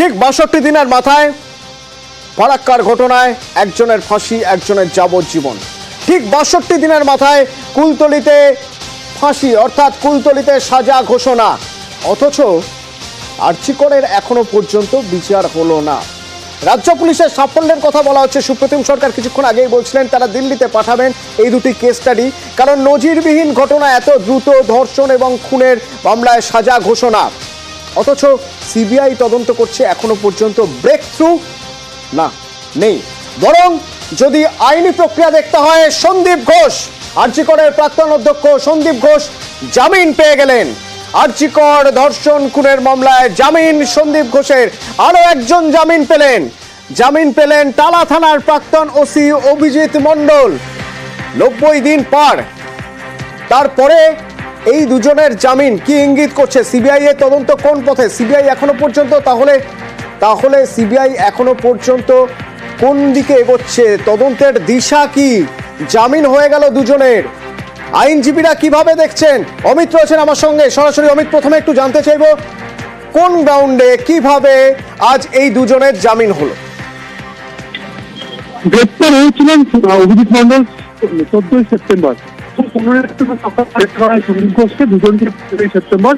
ঠিক ৬২ দিনের মাথায় ফারাক্কার ঘটনায় একজনের ফাঁসি, একজনের যাবজ্জীবন। ঠিক ৬২ দিনের মাথায় কুলতলিতে ফাঁসি, অর্থাৎ কুলতলিতে সাজা ঘোষণা। অথচ আর্চিকরের এখনো পর্যন্ত বিচার হলো না। রাজ্য পুলিশের সাফল্যের কথা বলা হচ্ছে। সুপ্রতিম সরকার কিছুক্ষণ আগেই বলছিলেন তারা দিল্লিতে পাঠাবেন এই দুটি কেস স্টাডি, কারণ নজিরবিহীন ঘটনা, এত দ্রুত ধর্ষণ এবং খুনের মামলায় সাজা ঘোষণা। অথচ সিবিআই তদন্ত করছে, এখনো পর্যন্ত ব্রেক থ্রু না, নেই। বরং যদি আইনি প্রক্রিয়া দেখতে হয়, সন্দীপ ঘোষ, আরজিকরের প্রাক্তন অধ্যক্ষ সন্দীপ ঘোষ জামিন পেয়ে গেলেন। আরজিকর ধর্ষণ খুনের মামলায় জামিন সন্দীপ ঘোষের। আরো একজন জামিন পেলেন টালা থানার প্রাক্তন ওসি অভিজিৎ মণ্ডল। 90 দিন পার, তারপরে এই দুজনের জামিন কি ইঙ্গিত করছে? সিবিআই এর তদন্ত কোন পথে? সিবিআই এখনো পর্যন্ত তাহলে সিবিআই এখনো পর্যন্ত কোন দিকে এগোচ্ছে? তদন্তের দিশা কি? জামিন হয়ে গেল দুজনের, আইনজীবীরা কিভাবে দেখছেন? অমিত রয়েছেন আমার সঙ্গে সরাসরি। অমিত, প্রথমে একটু জানতে চাইবো কোন গ্রাউন্ডে, কিভাবে আজ এই দুজনের জামিন হলো? গ্রেপ্তার হয়েছিলেন অভিজিৎ মন্ডল 14 সেপ্টেম্বর। 15 সন্দীপ ঘোষকে দুজনকে 15 সেপ্টেম্বর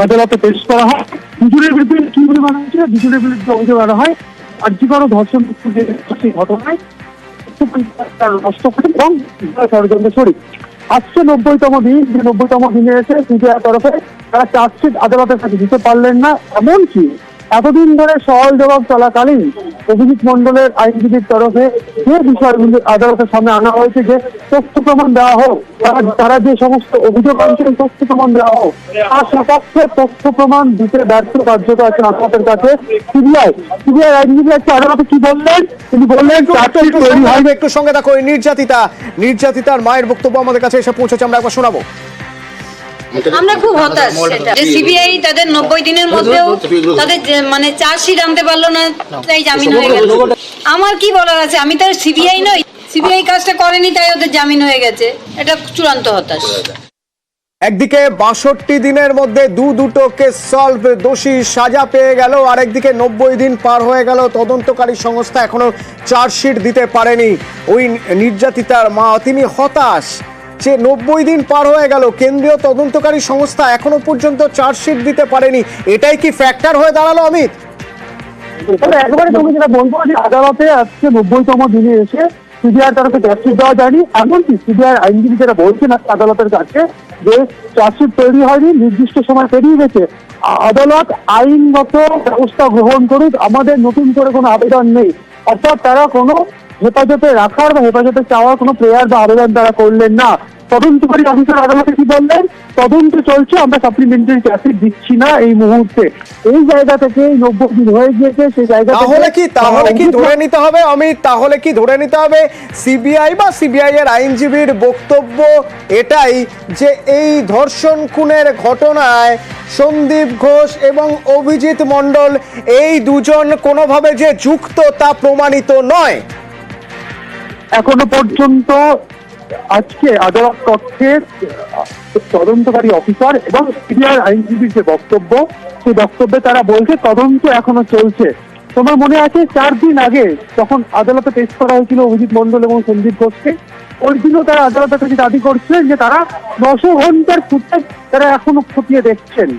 আদালতে পেশ করা হয়। দুজনের বিরুদ্ধে কি বলে মানা হয়েছিল? দুজনের বিরুদ্ধে অভিযোগ আনা হয় আর্জিকর ধর্ষণ সেই ঘটনায় নষ্ট করে এবং ষড়যন্ত্র শরীর। আজকে 90তম দিন, যে 90তম দিনে এসে সিবিআই তরফে তারা চার্জশিট আদালতের কাছে দিতে পারলেন না। এমনকি এতদিন ধরে সওয়াল জবাব চলাকালীন অভিজিৎ মন্ডলের আইনজীবীর তরফে যে বিষয়গুলি আদালতের সামনে আনা হয়েছে, যে তথ্য প্রমাণ দেওয়া হোক, তারা যে সমস্ত অভিযোগ আনছেন তথ্য প্রমাণ দেওয়া হোক, তার সপক্ষে তথ্য প্রমাণ দিতে ব্যর্থ কার্যত আছে আদালতের কাছে সিবিআই আইনজীবী। আজকে আদালতে কি বললেন? তিনি বললেন একটু সঙ্গে দেখো, নির্যাতিতার মায়ের বক্তব্য আমাদের কাছে এসে পৌঁছেছে, আমরা একবার শোনাবো। আমরা খুব হতাশ যে সিবিআই তাদের 90 দিনের মধ্যেও তাদের মানে চার্জশিট আনতে পারলো না, তাই জামিন হয়ে গেল। আমার কি বলার আছে? আমি তো সিবিআই নই, সিবিআই কাজটা করেনি তাই ওদের জামিন হয়ে গেছে। এটা চূড়ান্ত হতাশ। একদিকে ৬২ দিনের মধ্যে দুটো কেস সলভ, দোষী সাজা পেয়ে গেল, আর একদিকে 90 দিন পার হয়ে গেল, তদন্তকারী সংস্থা এখনো চার্জশিট দিতে পারেনি। ওই নির্যাতিতার মা, তিনি হতাশ যে 90 দিন পার হয়ে গেল, কেন্দ্রীয় তদন্তকারী সংস্থা এখনো পর্যন্ত চার্জশিট দিতে পারেনি। এটাই কি ফ্যাক্টর হয়ে দাঁড়ালো অমিত? একবারে তুমি যেটা বলবো যে আদালতে আজকে 90তম দিনে এসে সিবিআই তরফে চার্জশিট দেওয়া যায়নি। এমনকি সিবিআই আইনজীবী যেটা বলছেন আদালতের কাছে যে চার্জশিট তৈরি হয়নি, নির্দিষ্ট সময় পেরিয়ে গেছে, আদালত আইনগত ব্যবস্থা গ্রহণ করুক, আমাদের নতুন করে কোনো আবেদন নেই। অর্থাৎ তারা কোনো হেফাজতে রাখার বা হেফাজতে চাওয়ার কোনো প্রেয়ার বা আবেদন তারা করলেন না। তদন্তকারী অফিসার আদালতে কি বললেন? তদন্ত চলছে, আমরা সাপ্লিমেন্টারি চার্জশিট দিচ্ছি না এই মুহূর্তে। এই জায়গা থেকে 90 দিন হয়ে গিয়েছে, সেই জায়গা তাহলে কি ধরে নিতে হবে অমিত? তাহলে কি ধরে নিতে হবে সিবিআই বা সিবিআই এর আইনজীবীর বক্তব্য এটাই যে এই ধর্ষণ খুনের ঘটনায় সন্দীপ ঘোষ এবং অভিজিৎ মণ্ডল এই দুজন কোনোভাবে যে যুক্ত তা প্রমাণিত নয়? এখনো পর্যন্ত আজকে আদালত কক্ষের তদন্তকারী অফিসার এবং সিবিআই আইনজীবীর যে বক্তব্য, সেই বক্তব্যে তারা বলছে তদন্ত এখনো চলছে। তোমার মনে আছে 4 দিন আগে যখন আদালতে পেশ করা হয়েছিল অভিজিৎ মণ্ডল এবং সন্দীপ ঘোষকে, ওই দিনও তারা আদালতের কাছে দাবি করছিলেন যে তারা 900 ঘন্টার ফুটেজ তারা এখনো খতিয়ে দেখছেন।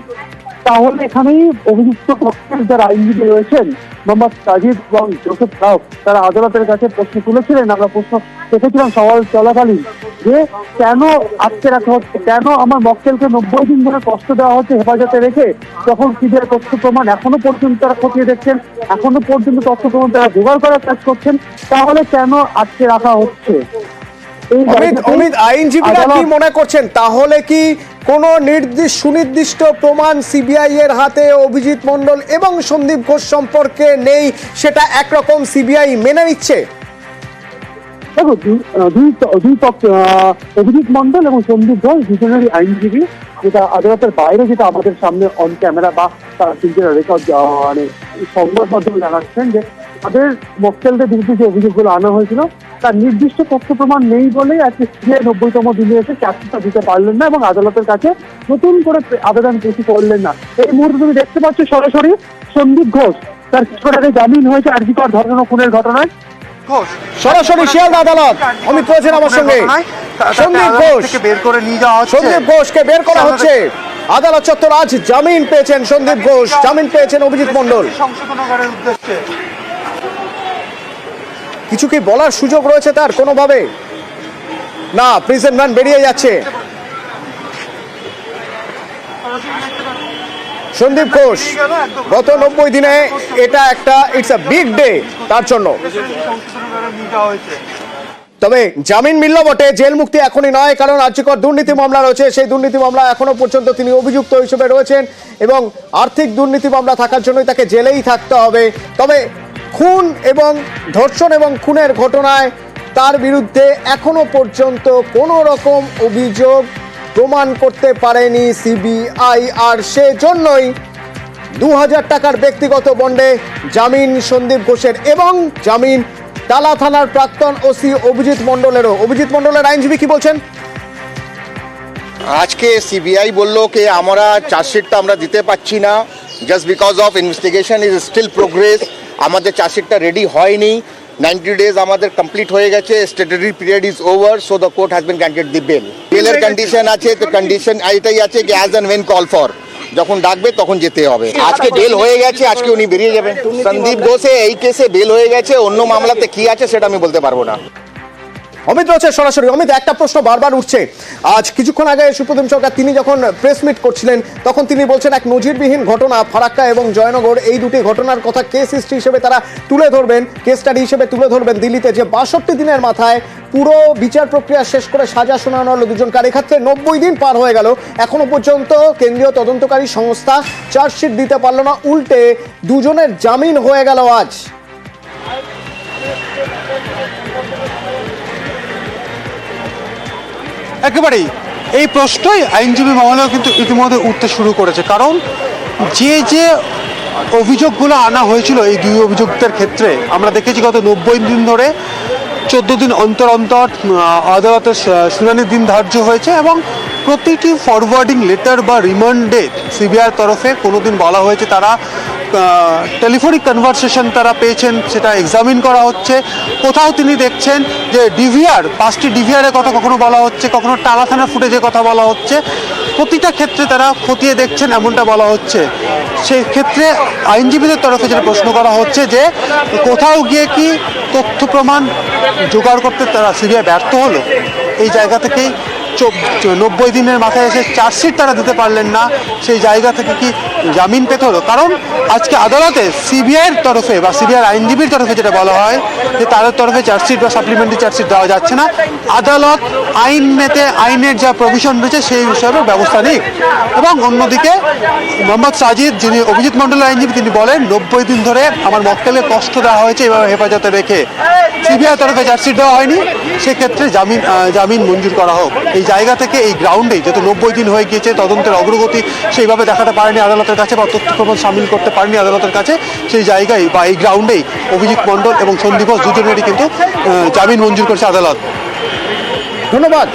তাহলে এখানেই অভিযুক্ত পক্ষের যারা আইনজীবী রয়েছেন মোহাম্মদ সাজিদ এবং জোসেফ রাও, তারা আদালতের কাছে প্রশ্ন তুলেছিলেন। আমরা প্রশ্ন দেখেছিলাম সওয়াল চলাকালীন যে কেন আটকে রাখা হচ্ছে, কেন আমার মক্কেলকে 90 দিন ধরে কষ্ট দেওয়া হচ্ছে হেফাজতে রেখে, যখন সিবিআই তথ্য প্রমাণ এখনো পর্যন্ত তারা খতিয়ে দেখছেন, এখনো পর্যন্ত তথ্য প্রমাণ তারা জোগাড় করার কাজ করছেন, তাহলে কেন আটকে রাখা হচ্ছে? অমিত, আইনজীবীরা কি মনে করছেন? তাহলে কি কোনো সুনির্দিষ্ট প্রমাণ সিবিআই এর হাতে অভিজিৎ মণ্ডল এবং সন্দীপ ঘোষ সম্পর্কে নেই, সেটা একরকম সিবিআই মেনে নিচ্ছে? দেখো, অভিজিৎ মণ্ডল এবং সন্দীপ ঘোষ দুজনেরই আইনজীবী, যেটা আদালতের বাইরে যেটা আমাদের সামনে অন ক্যামেরা বা রেকর্ড মানে সংবাদ মাধ্যমে জানাচ্ছেন যে তাদের মক্কেলদের বিরুদ্ধে যে অভিযোগগুলো আনা হয়েছিল তার নির্দিষ্ট তথ্য প্রমাণ নেই বলেই আজকে সিবিআই 90তম দিনে এসে চার্জশিটটা দিতে পারলেন না এবং আদালতের কাছে নতুন করে আবেদন পেশ করলেন না। এই মুহূর্তে তুমি দেখতে পাচ্ছ সরাসরি সন্দীপ ঘোষ তার কিছুক্ষণ আগে জামিন হয়েছে আরজিকর ধর্ষণ ও খুনের ঘটনায়। সরাসরি শিয়ালদা আদালত অমিত রয়েছেন আমার সঙ্গে। সন্দীপ ঘোষ বের করে নিয়ে যাওয়া হচ্ছে। সন্দীপ ঘোষকে বের করা হচ্ছে আদালত চত্বর। আজ জামিন পেয়েছেন সন্দীপ ঘোষ, জামিন পেয়েছেন অভিজিৎ মণ্ডল। সংশোধনাগারের উদ্দেশ্যে কিছু কি বলার সুযোগ রয়েছে তার কোনোভাবে? না, প্রিজন ভ্যান বেরিয়ে যাচ্ছে। সন্দীপ ঘোষ গত 90 দিনে এটা একটা ইটস আ বিগ ডে তার জন্য। সংশোধনাগারে নিয়ে যাওয়া হয়েছে। তবে জামিন মিলল বটে, জেল মুক্তি এখনই নয়, কারণ আর্যিকর দুর্নীতি মামলা রয়েছে। সেই দুর্নীতি মামলা এখনো পর্যন্ত তিনি অভিযুক্ত হিসেবে রয়েছেন এবং আর্থিক দুর্নীতি মামলা থাকার জন্যই তাকে জেলেই থাকতে হবে। তবে খুন এবং ধর্ষণ এবং খুনের ঘটনায় তার বিরুদ্ধে এখনো পর্যন্ত কোনো রকম অভিযোগ প্রমাণ করতে পারেনি সিবিআই, আর সেজন্যই 2000 টাকার ব্যক্তিগত বন্ডে জামিন সন্দীপ ঘোষের এবং জামিন টালা থানার প্রাক্তন ওসি অভিজিৎ মণ্ডলেরও। অভিজিৎ মণ্ডলের আইনজীবী কি বলছেন? আজকে সিবিআই বলল কি আমরা চার্জশিটটা আমরা দিতে পাচ্ছি না, just because of investigation is still progress. আমাদের চার্জশিটটা রেডি হয়নি, 90 ডেজ আমাদের কমপ্লিট হয়ে গেছে, statutory period is over, so the court has been granted the bail. বেলের কন্ডিশন আছে, তো কন্ডিশন এটাই আছে কি as and when call for, যখন ডাকবে তখন যেতে হবে। আজকে বেল হয়ে গেছে, আজকে উনি বেরিয়ে যাবেন। সন্দীপ ঘোষে এই কেসে বেল হয়ে গেছে, অন্য মামলাতে কি আছে সেটা আমি বলতে পারবো না। অমিত রয়েছে সরাসরি। অমিত, একটা প্রশ্ন বারবার উঠছে। আজ কিছুক্ষণ আগে সুপ্রতিম সরকার তিনি যখন প্রেস মিট করছিলেন তখন তিনি বলছেন এক নজিরবিহীন ঘটনা ফারাক্কা এবং জয়নগর, এই দুটি ঘটনার কথা কেস হিস্ট্রি হিসেবে তারা তুলে ধরবেন, কেস স্টাডি হিসেবে তুলে ধরবেন দিল্লিতে, যে 62 দিনের মাথায় পুরো বিচার প্রক্রিয়া শেষ করে সাজা শোনানো হলো দুজনকে। আর এক্ষেত্রে 90 দিন পার হয়ে গেল, এখনো পর্যন্ত কেন্দ্রীয় তদন্তকারী সংস্থা চার্জশিট দিতে পারল না, উল্টে দুজনের জামিন হয়ে গেল আজ। একেবারেই এই প্রশ্নই আইনজীবী মহলেও কিন্তু ইতিমধ্যে উঠতে শুরু করেছে, কারণ যে অভিযোগগুলো আনা হয়েছিল এই দুই অভিযুক্তের ক্ষেত্রে আমরা দেখেছি গত 90 দিন ধরে 14 দিন অন্তর অন্তর আদালতের শুনানির দিন ধার্য হয়েছে এবং প্রতিটি ফরওয়ার্ডিং লেটার বা রিমান্ডে সিবিআইয়ের তরফে কোনোদিন বলা হয়েছে তারা টেলিফোনিক কনভারসেশন তারা পেয়েছেন, সেটা এক্সামিন করা হচ্ছে। কোথাও তিনি দেখছেন যে ডিভিআর, 5টি ডিভিআরের কথা কখনো বলা হচ্ছে, কখনো টালা থানার ফুটেজের কথা বলা হচ্ছে, প্রতিটা ক্ষেত্রে তারা খতিয়ে দেখছেন এমনটা বলা হচ্ছে। সেই ক্ষেত্রে আইনজীবীদের তরফে যেটা প্রশ্ন করা হচ্ছে যে কোথাও গিয়ে কি তথ্য প্রমাণ জোগাড় করতে তারা সিবিআই ব্যর্থ হলো, এই জায়গা থেকেই 90 দিনের মাথায় এসে চার্জশিট তারা দিতে পারলেন না, সেই জায়গা থেকে কি জামিন পেতে হলো। কারণ আজকে আদালতে সিবিআইয়ের তরফে বা সিবিআইয়ের আইনজীবীর তরফে যেটা বলা হয় যে তাদের তরফে চার্জশিট বা সাপ্লিমেন্টারি চার্জশিট দেওয়া যাচ্ছে না, আদালত আইনের যা প্রভিশন রয়েছে সেই হিসাবে ব্যবস্থা নিক। এবং অন্যদিকে মোহাম্মদ সাজিদ, যিনি অভিজিৎ মণ্ডলের আইনজীবী, তিনি বলেন 90 দিন ধরে আমার মক্কেলকে কষ্ট দেওয়া হয়েছে, এভাবে হেফাজতে রেখে সিবিআই তরফে চার্জশিট দেওয়া হয়নি, সেক্ষেত্রে জামিন মঞ্জুর করা হোক। এই জায়গা থেকে এই গ্রাউন্ডেই যেহেতু 90 দিন হয়ে গিয়েছে, তদন্তের অগ্রগতি সেইভাবে দেখাতে পারেনি আদালতের কাছে বা তথ্য প্রমাণ সামিল করতে পারেনি আদালতের কাছে, সেই জায়গায় বা এই গ্রাউন্ডেই অভিজিৎ মণ্ডল এবং সন্দীপ ঘোষ দুজনেরই কিন্তু জামিন মঞ্জুর করেছে আদালত। ধন্যবাদ।